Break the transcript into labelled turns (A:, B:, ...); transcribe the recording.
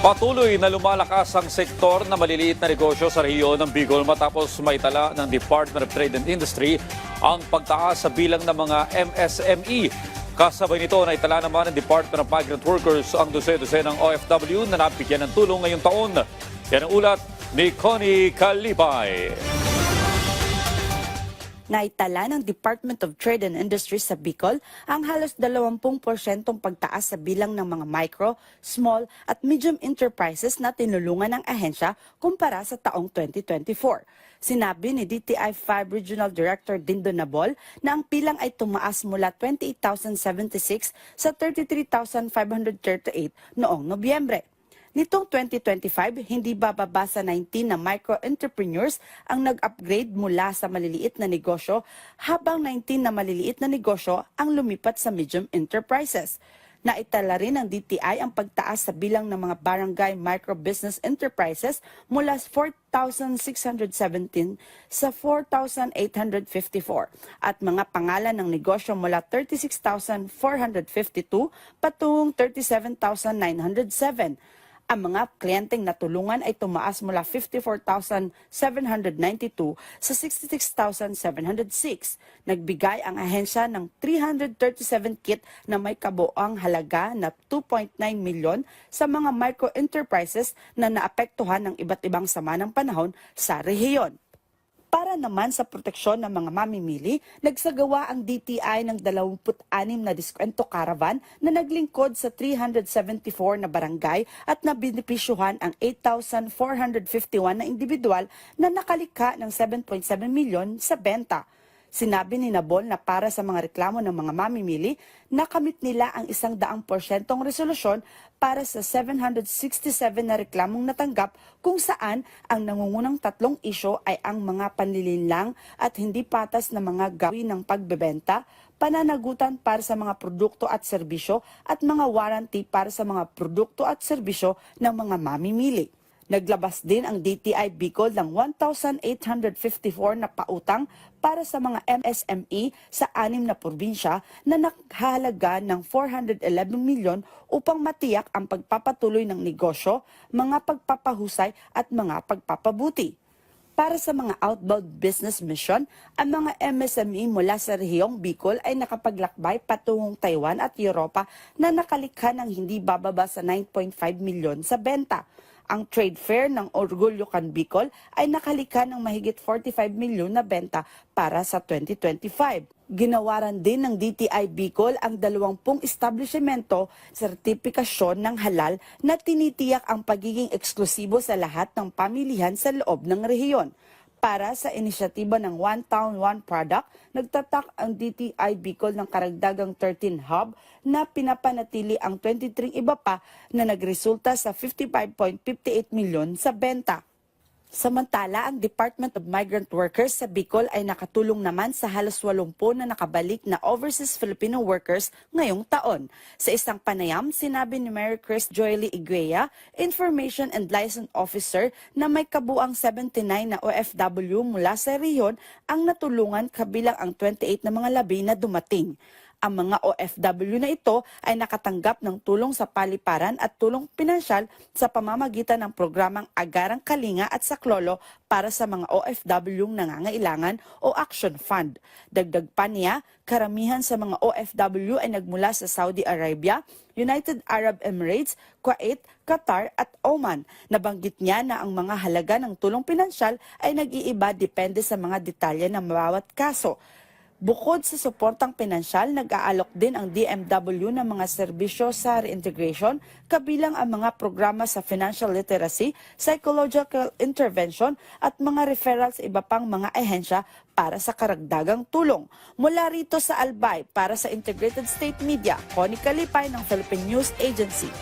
A: Patuloy na lumalakas ang sektor na maliliit na negosyo sa rehiyon ng Bicol matapos maitala ng Department of Trade and Industry ang pagtaas sa bilang ng mga MSME. Kasabay nito, naitala naman ng Department of Migrant Workers ang dose-dosenang OFW na nabigyan ng tulong ngayong taon. Yan ang ulat ni Connie Calibay.
B: Naitala ng Department of Trade and Industry sa Bicol ang halos 20% pagtaas sa bilang ng mga micro, small at medium enterprises na tinulungan ng ahensya kumpara sa taong 2024. Sinabi ni DTI-5 Regional Director Dindo Nabol na ang bilang ay tumaas mula 28,076 sa 33,538 noong Nobyembre. Nitong 2025, hindi bababa sa 19 na micro-entrepreneurs ang nag-upgrade mula sa maliliit na negosyo, habang 19 na maliliit na negosyo ang lumipat sa medium enterprises. Naitala rin ng DTI ang pagtaas sa bilang ng mga barangay micro-business enterprises mula 4,617 sa 4,854 at mga pangalan ng negosyo mula 36,452 patungong 37,907. Ang mga kliyenteng natulungan ay tumaas mula 54,792 sa 66,706. Nagbigay ang ahensya ng 337 kit na may kabuoang halaga na 2.9 milyon sa mga micro-enterprises na naapektuhan ng iba't ibang sama ng panahon sa rehiyon. Para naman sa proteksyon ng mga mamimili, nagsagawa ang DTI ng 26 na diskwento caravan na naglingkod sa 374 na barangay at nabinipisyuhan ang 8,451 na individual na nakalikha ng 7.7 milyon sa benta. Sinabi ni Nabol na para sa mga reklamo ng mga mamimili, nakamit nila ang 100% resolusyon para sa 767 na reklamong natanggap kung saan ang nangungunang tatlong isyo ay ang mga panlilinlang at hindi patas na mga gawin ng pagbebenta, pananagutan para sa mga produkto at serbisyo at mga warranty para sa mga produkto at serbisyo ng mga mamimili. Naglabas din ang DTI Bicol ng 1,854 na pautang para sa mga MSME sa 6 na probinsya na naghahalaga ng 411 milyon upang matiyak ang pagpapatuloy ng negosyo, mga pagpapahusay at mga pagpapabuti. Para sa mga outbound business mission, ang mga MSME mula sa rehiyong Bicol ay nakapaglakbay patungong Taiwan at Europa na nakalikha ng hindi bababa sa 9.5 milyon sa benta. Ang trade fair ng Orgulyo Can Bicol ay nakalikha ng mahigit 45 milyon na benta para sa 2025. Ginawaran din ng DTI Bicol ang 20 establishmento sertipikasyon ng halal na tinitiyak ang pagiging eksklusibo sa lahat ng pamilihan sa loob ng rehiyon. Para sa inisyatiba ng One Town, One Product, nagtatak ang DTI Bicol ng karagdagang 13 hub na pinapanatili ang 23 iba pa na nagresulta sa 55.58 milyon sa benta. Samantala, ang Department of Migrant Workers sa Bicol ay nakatulong naman sa halos 80 na nakabalik na overseas Filipino workers ngayong taon. Sa isang panayam, sinabi ni Mary Chris Joely Iguea, Information and Liaison Officer, na may kabuang 79 na OFW mula sa rehiyon ang natulungan kabilang ang 28 na mga labi na dumating. Ang mga OFW na ito ay nakatanggap ng tulong sa paliparan at tulong pinansyal sa pamamagitan ng programang Agarang Kalinga at Saklolo para sa mga OFW nangangailangan o Action Fund. Dagdag pa niya, karamihan sa mga OFW ay nagmula sa Saudi Arabia, United Arab Emirates, Kuwait, Qatar at Oman. Nabanggit niya na ang mga halaga ng tulong pinansyal ay nag-iiba depende sa mga detalye ng bawat kaso. Bukod sa suportang pinansyal, nag-aalok din ang DMW ng mga serbisyo sa reintegration, kabilang ang mga programa sa financial literacy, psychological intervention at mga referral sa iba pang mga ahensya para sa karagdagang tulong. Mula rito sa Albay, para sa Integrated State Media, Connie Calipay ng Philippine News Agency.